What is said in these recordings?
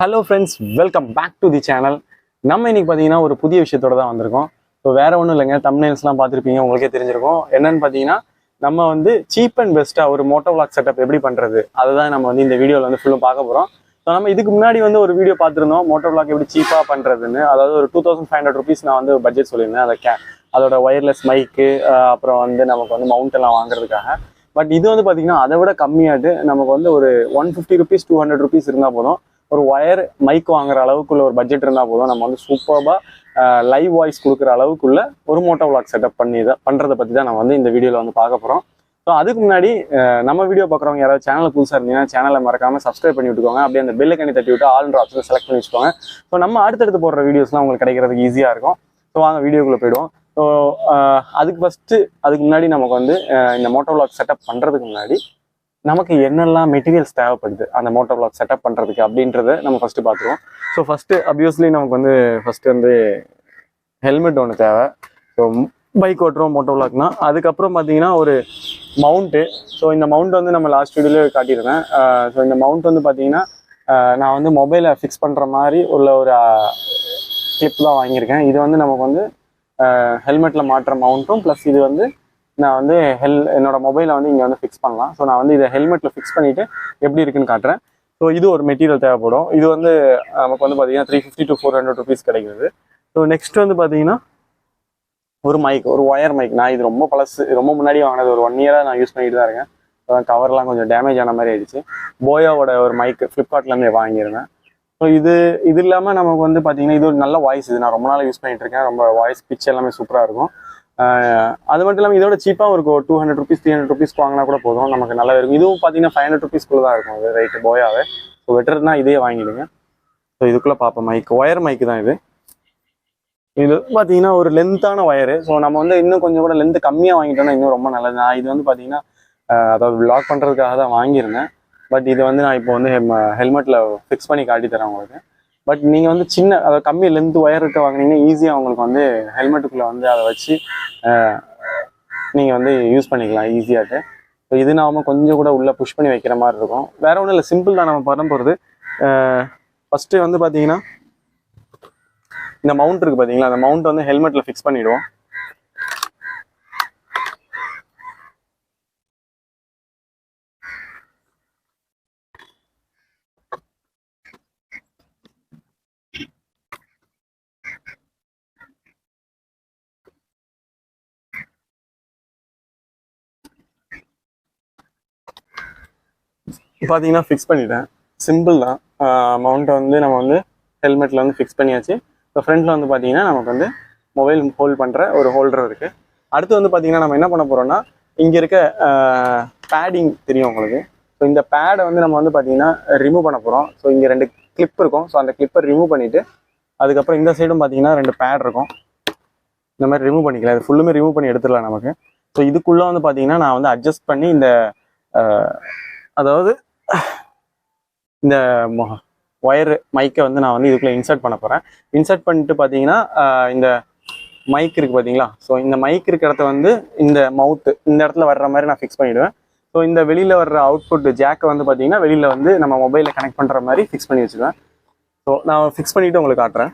Hello friends, welcome back to the channel. நம்ம இன்னைக்கு பாத்தீங்கன்னா ஒரு புதிய விஷயத்தோட தான் வந்திருக்கோம். ஸோ வேற ஒன்றும் இல்லைங்க, தம்ப்நெயில்ஸ்லாம் பார்த்துருப்பீங்க, உங்களுக்கே தெரிஞ்சிருக்கும். என்னன்னு பார்த்தீங்கன்னா நம்ம வந்து சீப் அண்ட் பெஸ்ட்டாக ஒரு மோட்டோ விளாக் செட்டப் எப்படி பண்ணுறது அதுதான் நம்ம வந்து இந்த வீடியோவில் வந்து ஃபுல்லும் பார்க்க போகிறோம். ஸோ நம்ம இதுக்கு முன்னாடி வந்து ஒரு வீடியோ பார்த்துருந்தோம், மோட்டோ விளாக் எப்படி சீப்பாக பண்ணுறதுன்னு. அதாவது ஒரு 2500 rupees நான் வந்து பட்ஜெட் சொல்லியிருந்தேன். அதோட ஒயர்லெஸ் மைக்கு, அப்புறம் வந்து நமக்கு வந்து மவுண்ட் எல்லாம் வாங்குறதுக்காக. பட் இது வந்து பார்த்தீங்கன்னா அதை விட கம்மியாட்டு நமக்கு வந்து ஒரு 150 rupees 200 rupees இருந்தால் போதும். ஒரு ஒயர் மைக் வாங்குற அளவுக்குள்ள ஒரு பட்ஜெட் இருந்தால் போதும், நம்ம வந்து சூப்பராக லைவ் வாய்ஸ் கொடுக்குற அளவுக்குள்ள ஒரு மோட்டோ விளாக் செட்டப் பண்ணுறதை பற்றி தான் நம்ம வந்து இந்த வீடியோவில் வந்து பார்க்க போகிறோம். ஸோ அதுக்கு முன்னாடி நம்ம வீடியோ பார்க்குறவங்க யாராவது சேனல் புதுசாக இருந்தீங்கன்னா சேனலை மறக்காமல் சப்ஸ்கிரைப் பண்ணி விட்டுக்கோங்க. அப்படியே அந்த பெல் ஐக்கனை தட்டி விட்டு ஆல்ன்ற ஆப்ஷன் செலக்ட் பண்ணி வச்சுக்கோங்க. ஸோ நம்ம அடுத்தடுத்து போடுற வீடியோஸ்லாம் உங்களுக்கு கிடைக்கிறதுக்கு ஈஸியாக இருக்கும். ஸோ வாங்க வீடியோக்குள்ளே போயிடுவோம். ஸோ அதுக்கு முன்னாடி நமக்கு வந்து இந்த மோட்டோ விளாக் செட்டப் பண்ணுறதுக்கு முன்னாடி நமக்கு என்னெல்லாம் மெட்டீரியல்ஸ் தேவைப்படுது அந்த மோட்டோ விளாக் செட்டப் பண்ணுறதுக்கு அப்படின்றத நம்ம ஃபஸ்ட்டு பார்த்துருவோம். ஸோ ஃபஸ்ட்டு அப்வியஸ்லி நமக்கு வந்து ஃபஸ்ட்டு வந்து ஹெல்மெட் ஒன்று தேவை. ஸோ பைக் ஓட்டுறோம் மோட்டோ விளாக்னா. அதுக்கப்புறம் பார்த்தீங்கன்னா ஒரு மவுண்ட்டு. ஸோ இந்த மவுண்ட் வந்து நம்ம லாஸ்ட் வீடியோலேயே காட்டியிருந்தேன். ஸோ இந்த மவுண்ட் வந்து பார்த்தீங்கன்னா நான் வந்து மொபைலை ஃபிக்ஸ் பண்ணுற மாதிரி உள்ள ஒரு கிளிப் தான் வாங்கியிருக்கேன். இது வந்து நமக்கு வந்து ஹெல்மெட்டில் மாட்டுற மவுண்ட்டும் ப்ளஸ் இது வந்து நான் வந்து என்னோட மொபைலை வந்து இங்கே வந்து ஃபிக்ஸ் பண்ணலாம். ஸோ நான் வந்து இதை ஹெல்மெட்டில் ஃபிக்ஸ் பண்ணிவிட்டு எப்படி இருக்குன்னு காட்டுறேன். ஸோ இது ஒரு மெட்டீரியல் தேவைப்படும். இது வந்து நமக்கு வந்து பார்த்தீங்கன்னா 350 to 400 rupees கிடைக்குது. ஸோ நெக்ஸ்ட் வந்து பார்த்தீங்கன்னா ஒரு மைக், ஒரு ஒயர் மைக். நான் இது ரொம்ப பழசு, ரொம்ப முன்னாடி வாங்கினது, ஒரு 1 year நான் யூஸ் பண்ணிட்டு தான் இருக்கேன். கவர்லாம் கொஞ்சம் டேமேஜ் ஆன மாதிரி ஆயிடுச்சு. போயோவோட ஒரு மைக் ஃப்ளிப்கார்ட்லேருந்து வாங்கியிருந்தேன். ஸோ இது இல்லாமல் நமக்கு வந்து பார்த்தீங்கன்னா இது ஒரு நல்ல வாய்ஸ். இது நான் ரொம்ப நாள் யூஸ் பண்ணிட்டு இருக்கேன். ரொம்ப வாய்ஸ் பிச் எல்லாமே சூப்பராக இருக்கும். அது மட்டும் இல்லாமல் இதோட சீப்பாக இருக்கும். 200 rupees 300 rupees வாங்கினா கூட போதும், நமக்கு நல்லா இருக்கும். இதுவும் பார்த்தீங்கன்னா 500 rupees தான் இருக்கும் அது ரைட்டு போயாவே. ஸோ பெட்டர்னா இதே வாங்கிடுங்க. ஸோ இதுக்குள்ளே பார்ப்போம். மைக் ஒயர் மைக்கு தான் இது. இது பார்த்தீங்கன்னா ஒரு லென்த்தான ஒயரு. ஸோ நம்ம வந்து இன்னும் கொஞ்சம் கூட லென்த்து கம்மியாக வாங்கிட்டோம்னா இன்னும் ரொம்ப நல்லது. நான் இது வந்து பார்த்தீங்கன்னா அதாவது விளாக் பண்ணுறதுக்காக தான் வாங்கியிருந்தேன். பட் இது வந்து நான் இப்போ வந்து ஹெல்மெட்டில் ஃபிக்ஸ் பண்ணி காட்டி தரேன் உங்களுக்கு. பட் நீங்கள் வந்து சின்ன அதாவது கம்மி லென்த் ஒயர் இருக்க வாங்கினீங்கன்னா ஈஸியாக உங்களுக்கு வந்து ஹெல்மெட்டுக்குள்ளே வந்து அதை வச்சு நீங்கள் வந்து யூஸ் பண்ணிக்கலாம் ஈஸியாகிட்டு. ஸோ இது நாம கொஞ்சம் கூட உள்ளே புஷ் பண்ணி வைக்கிற மாதிரி இருக்கும். வேற ஒன்றும் இல்லை, சிம்பிள் தான் நம்ம பண்ண போகிறது. ஃபஸ்ட்டு வந்து பார்த்தீங்கன்னா இந்த மவுண்ட் இருக்குது பார்த்தீங்களா, அந்த மவுண்ட் வந்து ஹெல்மெட்டில் ஃபிக்ஸ் பண்ணிவிடுவோம். பார்த்தீங்கன்னா ஃபிக்ஸ் பண்ணிட்டேன். சிம்பிள் தான். மவுண்ட்டை வந்து நம்ம வந்து ஹெல்மெட்டில் வந்து ஃபிக்ஸ் பண்ணியாச்சு. இப்போ ஃப்ரண்ட்டில் வந்து பார்த்தீங்கன்னா நமக்கு வந்து மொபைல் ஹோல்ட் பண்ணுற ஒரு ஹோல்டர் இருக்குது. அடுத்து வந்து பார்த்தீங்கன்னா நம்ம என்ன பண்ண போகிறோம்னா இங்கே இருக்க பேடிங் தெரியும் உங்களுக்கு. ஸோ இந்த பேடை வந்து நம்ம வந்து பார்த்தீங்கன்னா ரிமூவ் பண்ண போகிறோம். ஸோ இங்கே 2 கிளிப் இருக்கும். ஸோ அந்த கிளிப்பை ரிமூவ் பண்ணிவிட்டு அதுக்கப்புறம் இந்த சைடும் பார்த்தீங்கன்னா 2 பேட் இருக்கும். இந்த மாதிரி ரிமூவ் பண்ணிக்கலாம். இது ஃபுல்லுமே ரிமூவ் பண்ணி எடுத்துடலாம் நமக்கு. ஸோ இதுக்குள்ளே வந்து பார்த்தீங்கன்னா நான் வந்து அட்ஜஸ்ட் பண்ணி இந்த அதாவது இந்த ஒயர் மைக்கை வந்து நான் வந்து இதுக்குள்ளே இன்சர்ட் பண்ண போகிறேன். இன்சர்ட் பண்ணிட்டு பார்த்தீங்கன்னா இந்த மைக் இருக்குது பார்த்தீங்களா. ஸோ இந்த மைக் இருக்கிற இடத்த வந்து இந்த மவுத்து இந்த இடத்துல வர்ற மாதிரி நான் ஃபிக்ஸ் பண்ணிவிடுவேன். ஸோ இந்த வெளியில் வர்ற அவுட்புட் ஜாக்கை வந்து பார்த்தீங்கன்னா வெளியில் வந்து நம்ம மொபைலில் கனெக்ட் பண்ணுற மாதிரி ஃபிக்ஸ் பண்ணி வச்சுக்குவேன். ஸோ நான் ஃபிக்ஸ் பண்ணிவிட்டு உங்களுக்கு காட்டுறேன்.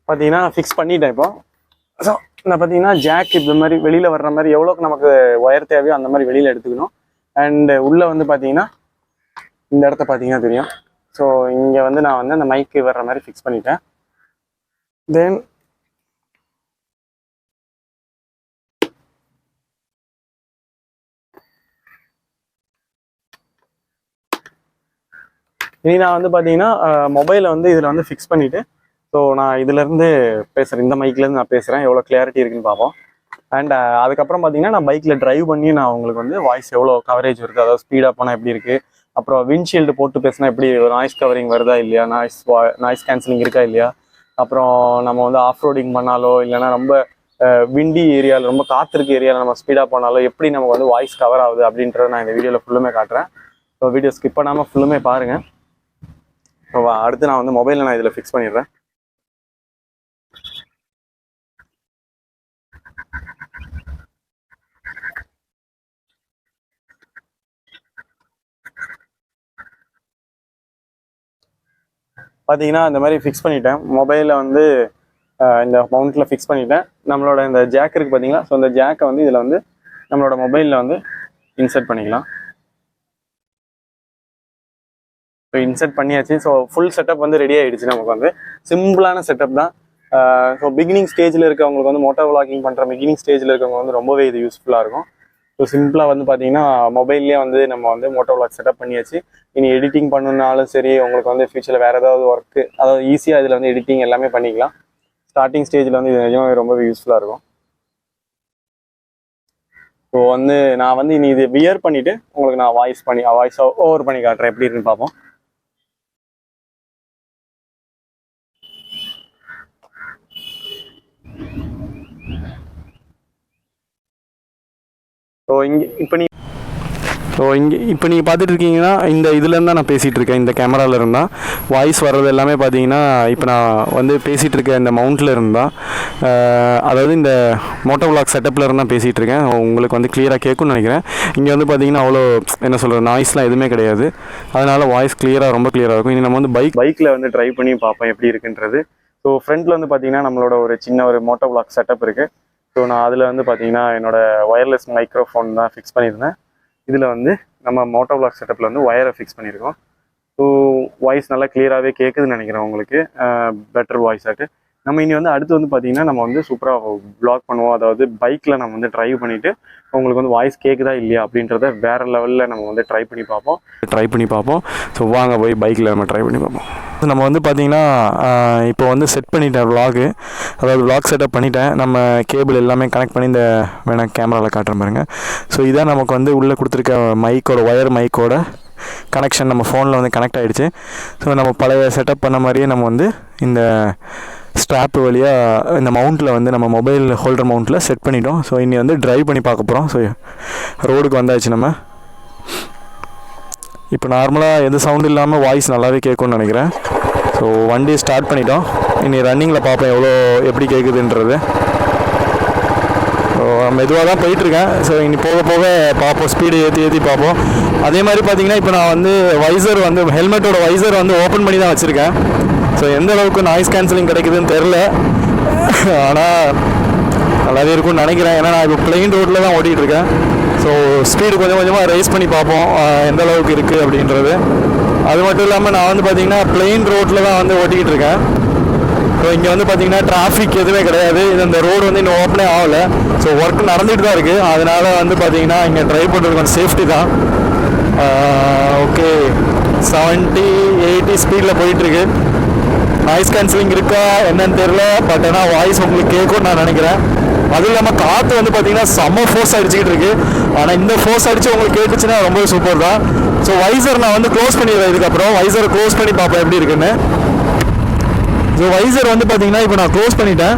பார்த்தீங்கன்னா ஃபிக்ஸ் பண்ணிட்டேன். இப்போ ஸோ நான் பார்த்தீங்கன்னா ஜாக் இந்த மாதிரி வெளியில் வர்ற மாதிரி எவ்வளோக்கு நமக்கு ஒயர் தேவையோ அந்த மாதிரி வெளியில் எடுத்துக்கணும். அண்டு உள்ளே வந்து பார்த்தீங்கன்னா இந்த இடத்த பார்த்தீங்கன்னா தெரியும். ஸோ இங்கே வந்து நான் வந்து அந்த மைக்கு வர்ற மாதிரி ஃபிக்ஸ் பண்ணிட்டேன். தென் இனி நான் வந்து பார்த்தீங்கன்னா மொபைலை வந்து இதில் வந்து ஃபிக்ஸ் பண்ணிவிட்டு ஸோ நான் இதுலேருந்து பேசுகிறேன், இந்த மைக்லேருந்து நான் பேசுகிறேன், எவ்வளோ கிளியாரிட்டி இருக்குன்னு பார்ப்போம். அண்ட் அதுக்கப்புறம் பார்த்தீங்கன்னா நான் பைக்கில் ட்ரைவ் பண்ணி நான் உங்களுக்கு வந்து வாய்ஸ் எவ்வளோ கவரேஜ் இருக்குது, அதாவது ஸ்பீடாக போனால் எப்படி இருக்குது, அப்புறம் விண்ட்ஷீல்டு போட்டு பேசினா எப்படி நாய்ஸ் கவரிங் வருதா இல்லையா, நாய்ஸ் கேன்சலிங் இருக்கா இல்லையா, அப்புறம் நம்ம வந்து ஆஃப் ரோடிங் பண்ணாலோ இல்லைனா ரொம்ப விண்டி ஏரியாவில் ரொம்ப காத்திருக்க ஏரியாவில் நம்ம ஸ்பீடாக போனாலும் எப்படி நமக்கு வந்து வாய்ஸ் கவர் ஆகுது அப்படின்றத நான் இந்த வீடியோவில் ஃபுல்லுமே காட்டுறேன். ஸோ வீடியோ ஸ்கிப் பண்ணாமல் ஃபுல்லுமே பாருங்கள். ஸோ அடுத்து நான் வந்து மொபைலில் நான் இதில் ஃபிக்ஸ் பண்ணிடுறேன். பார்த்தீங்கன்னா இந்த மாதிரி ஃபிக்ஸ் பண்ணிட்டேன். மொபைலில் வந்து இந்த மவுண்ட்டில் ஃபிக்ஸ் பண்ணிட்டேன். நம்மளோட இந்த ஜாக் இருக்குது பார்த்தீங்களா, ஸோ இந்த ஜாக்கை வந்து இதில் வந்து நம்மளோட மொபைலில் வந்து இன்சர்ட் பண்ணிக்கலாம். ஸோ இன்சர்ட் பண்ணியாச்சு. ஸோ ஃபுல் செட்டப் வந்து ரெடி ஆகிடுச்சு. நமக்கு வந்து சிம்பிளான செட்டப் தான். ஸோ பிகினிங் ஸ்டேஜில் இருக்கவங்களுக்கு வந்து மோட்டோ விளாகிங் பண்ணுற பிகினிங் ஸ்டேஜில் இருக்கவங்க வந்து ரொம்பவே இது யூஸ்ஃபுல்லாக இருக்கும். ஸோ சிம்பிளாக வந்து பார்த்தீங்கன்னா மொபைல்லேயே வந்து நம்ம வந்து மோட்டோ விளாக் செட்டப் பண்ணியாச்சு. இனி எடிட்டிங் பண்ணணுன்னாலும் சரி, உங்களுக்கு வந்து ஃபியூச்சரில் வேறு ஏதாவது ஒர்க்கு, அதாவது ஈஸியாக இதில் வந்து எடிட்டிங் எல்லாமே பண்ணிக்கலாம். ஸ்டார்டிங் ஸ்டேஜில் வந்து இது நிஜமாவே ரொம்பவே யூஸ்ஃபுல்லாக இருக்கும். ஸோ வந்து நான் வந்து இனி இது வியர் பண்ணிவிட்டு உங்களுக்கு நான் வாய்ஸ் ஓவர் பண்ணி காட்டுறேன் எப்படி இருக்குன்னு பார்ப்போம். இப்போ நீங்கள் பார்த்துட்டு இருக்கீங்கன்னா இந்த இதுலேருந்து தான் நான் பேசிகிட்டு இருக்கேன். இந்த கேமராவில் இருந்தால் வாய்ஸ் வர்றது எல்லாமே பார்த்தீங்கன்னா இப்போ நான் வந்து பேசிகிட்டு இருக்கேன் இந்த மவுண்ட்டில் இருந்தால், அதாவது இந்த மோட்டோ விளாக் செட்டப்பில் இருந்தால் தான் பேசிகிட்டு இருக்கேன். உங்களுக்கு வந்து கிளியராக கேட்கும்னு நினைக்கிறேன். இங்கே வந்து பார்த்தீங்கன்னா அவ்வளோ என்ன சொல்கிற நாய்ஸ்லாம் எதுவுமே கிடையாது. அதனால் வாய்ஸ் கிளியராக ரொம்ப கிளியராக இருக்கும். இனி நம்ம வந்து பைக்கில் வந்து ட்ரைவ் பண்ணி பார்ப்போம் எப்படி இருக்குன்றது. ஸோ ஃப்ரண்ட்டில் வந்து பார்த்தீங்கன்னா நம்மளோட ஒரு சின்ன ஒரு மோட்டோ விளாக் செட்டப் இருக்குது. ஸோ நான் அதில் வந்து பார்த்தீங்கன்னா என்னோடய ஒயர்லெஸ் மைக்ரோஃபோன் தான் ஃபிக்ஸ் பண்ணியிருந்தேன். இதில் வந்து நம்ம மோட்டோ விளாக் செட்டப்பில் வந்து ஒயரை ஃபிக்ஸ் பண்ணியிருக்கோம். ஸோ வாய்ஸ் நல்லா கிளியராகவே கேட்குதுன்னு நினைக்கிறேன் உங்களுக்கு, பெட்டர் வாய்ஸ் ஆட்டு. நம்ம இனி வந்து அடுத்து வந்து பார்த்திங்கன்னா நம்ம வந்து சூப்பராக வ்ளாக் பண்ணுவோம். அதாவது பைக்கில் நம்ம வந்து ட்ரைவ் பண்ணிவிட்டு உங்களுக்கு வந்து வாய்ஸ் கேட்குதா இல்லையா அப்படின்றத வேறு லெவலில் நம்ம வந்து ட்ரை பண்ணி பார்ப்போம். ஸோ வாங்க போய் பைக்கில் நம்ம ட்ரை பண்ணி பார்ப்போம். நம்ம வந்து பார்த்திங்கன்னா இப்போ வந்து செட் பண்ணிட்டேன் விளாகு, அதாவது விளாக் செட்டப் பண்ணிட்டேன். நம்ம கேபிள் எல்லாமே கனெக்ட் பண்ணி இந்த வேணால் கேமராவில் காட்டுறேன் பாருங்கள். ஸோ இதான் நமக்கு வந்து உள்ளே கொடுத்துருக்க ஒயர் மைக்கோட கனெக்ஷன் நம்ம ஃபோனில் வந்து கனெக்ட் ஆகிடுச்சு. ஸோ நம்ம பழைய செட்டப் பண்ண மாதிரியே நம்ம வந்து இந்த ஸ்ட்ராப்பு வழியாக இந்த மவுண்ட்டில் வந்து நம்ம மொபைல் ஹோல்டர் மவுண்ட்டில் செட் பண்ணிட்டோம். ஸோ இனி வந்து ட்ரைவ் பண்ணி பார்க்க போகிறோம். ஸோ ரோடுக்கு வந்தாச்சு. நம்ம இப்போ நார்மலாக எந்த சவுண்டு இல்லாமல் வாய்ஸ் நல்லாவே கேட்கும்னு நினைக்கிறேன். ஸோ வண்டி ஸ்டார்ட் பண்ணிட்டோம். இனி ரன்னிங்கில் பார்ப்போம் எப்படி கேட்குதுன்றது. ஸோ மெதுவாக தான் போயிட்டுருக்கேன். ஸோ இனி போக பார்ப்போம், ஸ்பீடு ஏற்றி பார்ப்போம். அதே மாதிரி பார்த்திங்கன்னா இப்போ நான் வந்து வைசர் வந்து ஹெல்மெட்டோட வைசர் வந்து ஓப்பன் பண்ணி தான் வச்சுருக்கேன். ஸோ எந்த அளவுக்கு நாய்ஸ் கேன்சலிங் கிடைக்குதுன்னு தெரில, ஆனால் நல்லாவே இருக்கும்னு நினைக்கிறேன். ஏன்னா நான் இப்போ பிளெயின் ரோட்டில் தான் ஓட்டிகிட்ருக்கேன். ஸோ ஸ்பீடு கொஞ்சமாக ரைஸ் பண்ணி பார்ப்போம் எந்த அளவுக்கு இருக்குது அப்படின்றது. அது மட்டும் இல்லாமல் நான் வந்து பார்த்திங்கன்னா பிளெயின் ரோட்டில் தான் வந்து ஓட்டிக்கிட்டு இருக்கேன். ஸோ இங்கே வந்து பார்த்திங்கன்னா டிராஃபிக் எதுவுமே கிடையாது. இந்த ரோடு வந்து இன்னும் ஓப்பனே ஆகலை. ஸோ ஒர்க் நடந்துகிட்டு தான் இருக்குது. அதனால் வந்து பார்த்திங்கன்னா இங்கே ட்ரைவ் பண்ணுறது கொஞ்சம் சேஃப்டி தான். ஓகே, 70-80 ஸ்பீடில் போயிட்டுருக்கு. நாய்ஸ் கேன்சலிங் இருக்கா என்னன்னு தெரியல, பட் ஆனால் வாய்ஸ் உங்களுக்கு கேட்கும்னு நான் நினைக்கிறேன். அதுவும் இல்லாமல் காற்று வந்து பார்த்தீங்கன்னா செம்ம ஃபோர்ஸ் அடிச்சுக்கிட்டு இருக்குது. ஆனால் இந்த ஃபோர்ஸ் அடித்து உங்களுக்கு கேட்டுச்சுன்னா ரொம்ப சூப்பர் தான். ஸோ வைசர் நான் வந்து க்ளோஸ் பண்ணிடுவேன். இதுக்கப்புறம் வைசரை க்ளோஸ் பண்ணி பார்ப்பேன் எப்படி இருக்குன்னு. ஸோ வைசர் வந்து பார்த்தீங்கன்னா இப்போ நான் க்ளோஸ் பண்ணிட்டேன்.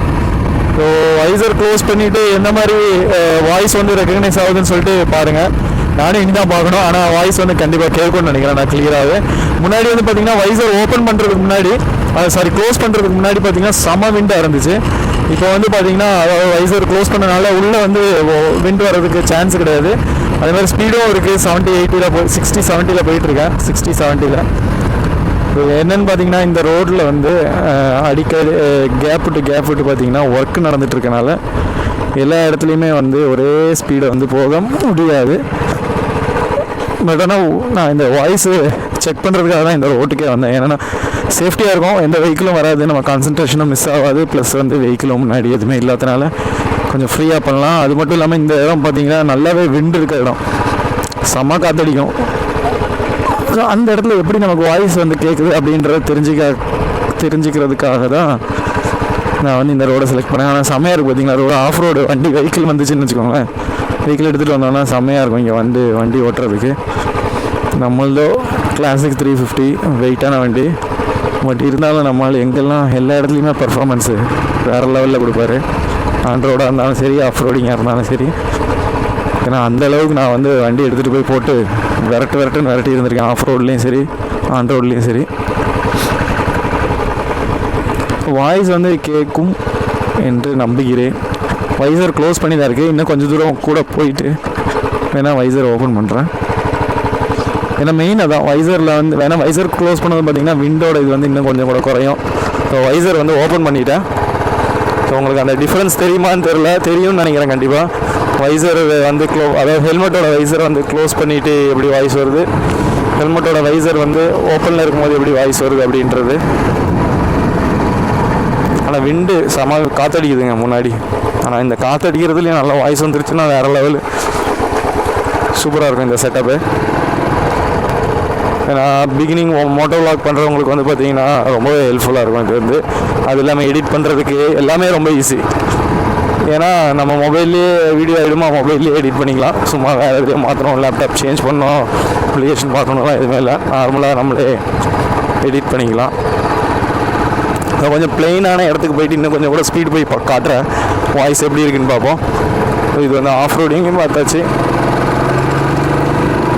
ஸோ வைசர் க்ளோஸ் பண்ணிவிட்டு எந்த மாதிரி வாய்ஸ் வந்து ரெக்கக்னைஸ் ஆகுதுன்னு சொல்லிட்டு பாருங்கள். நானும் இனி தான் பார்க்கணும். ஆனால் வாய்ஸ் வந்து கண்டிப்பாக கேட்கும்னு நினைக்கிறேன் நான் கிளியராகவே. முன்னாடி வந்து பார்த்தீங்கன்னா வைசர் ஓப்பன் பண்ணுறதுக்கு முன்னாடி க்ளோஸ் பண்ணுறதுக்கு முன்னாடி பார்த்தீங்கன்னா செம விண்டாக இருந்துச்சு. இப்போ வந்து பார்த்தீங்கன்னா வைசர் க்ளோஸ் பண்ணனால உள்ளே வந்து விண்ட் வர்றதுக்கு சான்ஸ் கிடையாது. அதே மாதிரி ஸ்பீடும் இருக்குது. 70-80 60-70 போயிட்டுருக்கேன். 60-70. என்னென்னு பார்த்தீங்கன்னா இந்த ரோட்டில் வந்து அடிக்கடி கேப் விட்டு பார்த்தீங்கன்னா ஒர்க் நடந்துகிட்ருக்கனால எல்லா இடத்துலையுமே வந்து ஒரே ஸ்பீடை வந்து போக முடியாது. பட் ஆனால் நான் இந்த வாய்ஸு செக் பண்ணுறதுக்காக தான் இந்த ரோட்டுக்கே வந்தேன். ஏன்னா சேஃப்டியாக இருக்கும், எந்த வெஹிக்கிளும் வராது, நம்ம கான்சன்ட்ரேஷனும் மிஸ் ஆகாது. ப்ளஸ் வந்து வெஹிக்கிளும் முன்னாடி எதுவுமே இல்லாதனால கொஞ்சம் ஃப்ரீயாக பண்ணலாம். அது மட்டும் இல்லாமல் இந்த இடம் பார்த்திங்கன்னா நல்லாவே விண்டு இருக்க இடம், செம்ம காற்றடிக்கும். ஸோ அந்த இடத்துல எப்படி நமக்கு வாய்ஸ் வந்து கேட்குது அப்படின்றத தெரிஞ்சுக்கிறதுக்காக தான் நான் வந்து இந்த ரோடை செலக்ட் பண்ணேன். ஆனால் செம்மையாக இருக்கும் பார்த்திங்களா ரோடு. ஆஃப் ரோடு வெஹிக்கிள் வந்துச்சுன்னு வச்சுக்கோங்களேன், வெஹிக்கிள் எடுத்துகிட்டு வந்தோம்னா செம்மையாக இருக்கும் இங்கே வண்டி ஓட்டுறதுக்கு. நம்மளதோ கிளாசிக் 350 வெயிட்டான வண்டி. பட் இருந்தாலும் நம்மளால் எங்கெல்லாம் எல்லா இடத்துலையுமே பர்ஃபார்மன்ஸு வேறு லெவலில் கொடுப்பாரு. ஆன் ரோடாக இருந்தாலும் சரி, ஆஃப் ரோடிங்காக இருந்தாலும் சரி. ஏன்னா அந்தளவுக்கு நான் வந்து வண்டி எடுத்துகிட்டு போய் போட்டு விரட்டுன்னு விரட்டி இருந்திருக்கேன், ஆஃப் ரோட்லேயும் சரி, ஆன் ரோட்லேயும் சரி. வாய்ஸ் வந்து கேட்கும் என்று நம்புகிறேன். வைசர் க்ளோஸ் பண்ணி தான் இருக்குது. இன்னும் கொஞ்சம் தூரம் கூட போயிட்டு வேணால் வைசர் ஓப்பன் பண்ணுறேன். ஏன்னா மெயின் அதான் வைசரில் வந்து வேணால் வைசர் க்ளோஸ் பண்ணது பார்த்திங்கன்னா விண்டோட இது வந்து இன்னும் கொஞ்சம் கூட குறையும். ஸோ வைசர் வந்து ஓப்பன் பண்ணிட்டேன். ஸோ உங்களுக்கு அந்த டிஃப்ரென்ஸ் தெரியுமான்னு தெரியும்னு நினைக்கிறேன். கண்டிப்பாக வைசர் வந்து அதாவது ஹெல்மெட்டோட வைசர் வந்து க்ளோஸ் பண்ணிவிட்டு எப்படி வாய்ஸ் வருது, ஹெல்மெட்டோட வைசர் வந்து ஓப்பனில் இருக்கும்போது எப்படி வாய்ஸ் வருது அப்படின்றது. ஆனால் விண்டு காற்றடிக்குதுங்க முன்னாடி. ஆனால் இந்த காற்றடிக்கிறதுலேயும் நல்லா வாய்ஸ் வந்துருச்சுன்னா வேறு லெவல் சூப்பராக இருக்கும் இந்த செட்டப்பு. ஏன்னா பிகினிங் மோட்டோ விளாக் பண்ணுறவங்களுக்கு வந்து பார்த்திங்கன்னா ரொம்பவே ஹெல்ப்ஃபுல்லாக இருக்கும் இது வந்து. அது இல்லாமல் எடிட் பண்ணுறதுக்கு எல்லாமே ரொம்ப ஈஸி. ஏன்னா நம்ம மொபைல்லேயே வீடியோ ஆகிடுமா, மொபைல்லேயே எடிட் பண்ணிக்கலாம். சும்மா வேறு எதுவும் மாற்றணும், லேப்டாப் சேஞ்ச் பண்ணணும், அப்ளிகேஷன் பார்க்கணும்லாம் எதுவுமே இல்லை. நார்மலாக நம்மளே எடிட் பண்ணிக்கலாம். கொஞ்சம் பிளெயினான இடத்துக்கு போயிட்டு இன்னும் கொஞ்சம் கூட ஸ்பீடு போய் காட்டுறேன், வாய்ஸ் எப்படி இருக்குன்னு பார்ப்போம். இது வந்து ஆஃப் ரோடிங்கும் பார்த்தாச்சு.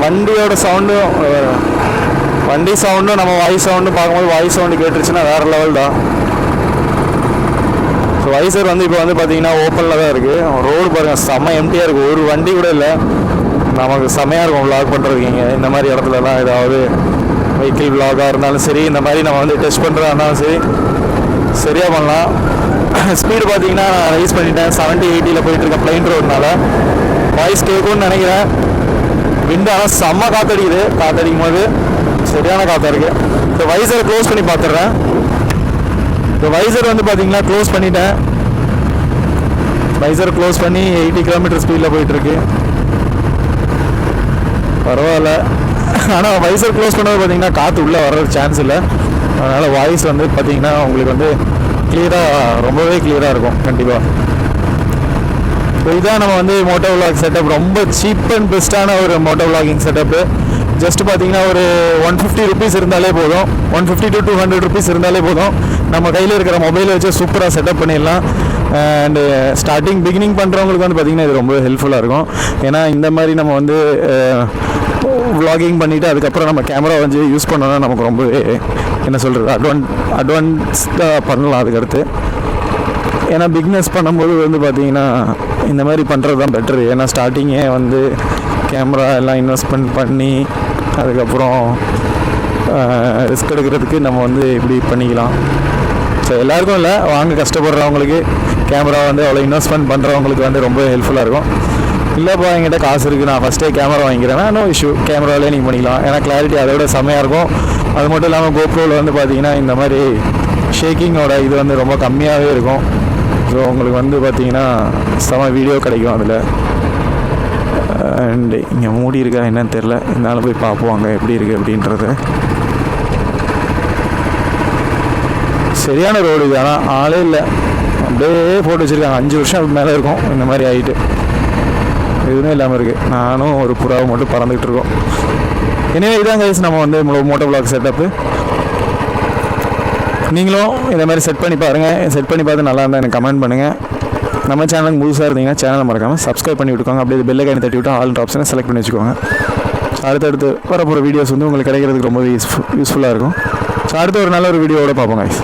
வண்டியோட சவுண்டும் வண்டி சவுண்டும் நம்ம வாய்ஸ் சவுண்டும் பார்க்கும்போது வாய்ஸ் சவுண்டு கேட்டுருச்சுன்னா வேறு லெவல் தான். ஸோ வைசர் வந்து இப்போ வந்து பார்த்திங்கன்னா ஓப்பனில் தான் இருக்குது. ரோடு பாருங்கள் செம்ம எம்டியாக இருக்குது, ஒரு வண்டி கூட இல்லை. நமக்கு செம்மையாக இருக்கும் விளாக் பண்ணுறதுக்கு. இந்த மாதிரி இடத்துலலாம் ஏதாவது வெஹிக்கிள் விளாகாக இருந்தாலும் சரி, இந்த மாதிரி நம்ம வந்து டெஸ்ட் பண்ணுறதா இருந்தாலும் சரி சரியாக பண்ணலாம். ஸ்பீடு பார்த்தீங்கன்னா நான் ரைஸ் பண்ணிட்டேன், 70-80 போயிட்டுருக்கேன் பிளைன் ரோடுனால. வாய்ஸ் கேட்கும்னு நினைக்கிறேன். விண்டு ஆனால் செம்ம காற்றடிக்கும் போது சரியான காற்றா இருக்குது. இந்த வைசரை க்ளோஸ் பண்ணி பார்த்துட்றேன். இந்த வைசர் வந்து பார்த்தீங்கன்னா க்ளோஸ் பண்ணிட்டேன். வைசர் க்ளோஸ் பண்ணி 80 km ஸ்பீடில் போயிட்டுருக்கு. பரவாயில்ல. ஆனால் வைசர் க்ளோஸ் பண்ணது பார்த்தீங்கன்னா காற்று உள்ளே வர்றதுக்கு சான்ஸ் இல்லை. அதனால் வாய்ஸ் வந்து பார்த்தீங்கன்னா உங்களுக்கு வந்து ரொம்பவே கிளியராக இருக்கும் கண்டிப்பாக. ஸோ இதான் நம்ம வந்து மோட்டோ விளாக் செட்டப். ரொம்ப சீப் அண்ட் பெஸ்ட்டான ஒரு மோட்டோ விளாகிங் செட்டப்பு. ஜஸ்ட் பார்த்தீங்கன்னா ஒரு 150 rupees இருந்தாலே போதும், 150 to 200 rupees இருந்தாலே போதும். நம்ம கையில் இருக்கிற மொபைலை வச்சு சூப்பராக செட்டப் பண்ணிடலாம். அண்டு பிகினிங் பண்ணுறவங்களுக்கு வந்து பார்த்திங்கன்னா இது ரொம்ப ஹெல்ப்ஃபுல்லாக இருக்கும். ஏன்னா இந்த மாதிரி நம்ம வந்து விளாகிங் பண்ணிவிட்டு அதுக்கப்புறம் நம்ம கேமரா வந்து யூஸ் பண்ணோன்னா நமக்கு ரொம்ப என்ன சொல்கிறது அட்வான்ஸ்டாக பண்ணலாம் அதுக்கடுத்து. ஏன்னா பிக்னஸ் பண்ணும்போது வந்து பார்த்திங்கன்னா இந்த மாதிரி பண்ணுறது தான் பெட்டரு. ஏன்னா ஸ்டார்டிங்கே வந்து கேமரா எல்லாம் இன்வெஸ்ட்மெண்ட் பண்ணி அதுக்கப்புறம் ரிஸ்க் எடுக்கிறதுக்கு நம்ம வந்து இப்படி பண்ணிக்கலாம். ஸோ எல்லாருக்கும் இல்லை, வாங்க கஷ்டப்படுறவங்களுக்கு கேமரா வந்து அவ்வளோ இன்வெஸ்ட்மெண்ட் பண்ணுறவங்களுக்கு வந்து ரொம்ப ஹெல்ப்ஃபுல்லாக இருக்கும். இல்லைப்பா என்கிட்ட காசு இருக்குது, நான் ஃபஸ்ட்டே கேமரா வாங்கிக்கிறேன்னா நோ இஷ்யூ, கேமராவிலே நீங்கள் பண்ணிக்கலாம். ஏன்னா கிளாரிட்டி அதோட செம்மையாக இருக்கும். அது மட்டும் இல்லாமல் கோப்ரோவில் வந்து பார்த்திங்கன்னா இந்த மாதிரி ஷேக்கிங்கோட இது வந்து ரொம்ப கம்மியாகவே இருக்கும். ஸோ உங்களுக்கு வந்து பார்த்திங்கன்னா செம வீடியோ கிடைக்கும் அதில். அண்டு இங்கே மூடி இருக்கா என்னன்னு தெரில, இருந்தாலும் போய் பார்ப்போம் எப்படி இருக்குது அப்படின்றது. சரியான ரோடு இது, ஆனால் ஆளே இல்லை, அப்படியே போட்டு வச்சுருக்காங்க. 5 வருஷம் மேலே இருக்கும் இந்த மாதிரி ஆகிட்டு, எதுவுமே இல்லாமல் இருக்குது. நானும் ஒரு புறாவை மட்டும் பறந்துக்கிட்டு இருக்கோம். எனவே இதான் கைஸ் நம்ம வந்து மோட்டோ விளாக் செட்டப்பு. நீங்களும் இந்த மாதிரி செட் பண்ணி பாருங்கள். செட் பண்ணி பார்த்து நல்லா இருந்தால் எனக்கு கமெண்ட் பண்ணுங்கள். நம்ம சேனலுக்கு முழுசாக இருந்தீங்கன்னா சேனலை மறக்காமல் சப்ஸ்கிரைப் பண்ணி விட்டுக்கோங்க. அப்படியே பெல் ஐக்கானை தட்டி விட்டு ஆல் ஆப்ஷனை செலக்ட் பண்ணி வச்சுக்கோங்க. அடுத்தடுத்து வரப்போகிற வீடியோஸ் வந்து உங்களுக்கு கிடைக்கிறதுக்கு ரொம்ப யூஸ்ஃபுல்லாக இருக்கும். ஸோ அடுத்த ஒரு நல்ல ஒரு வீடியோவோட பார்ப்போம் கைஸ்.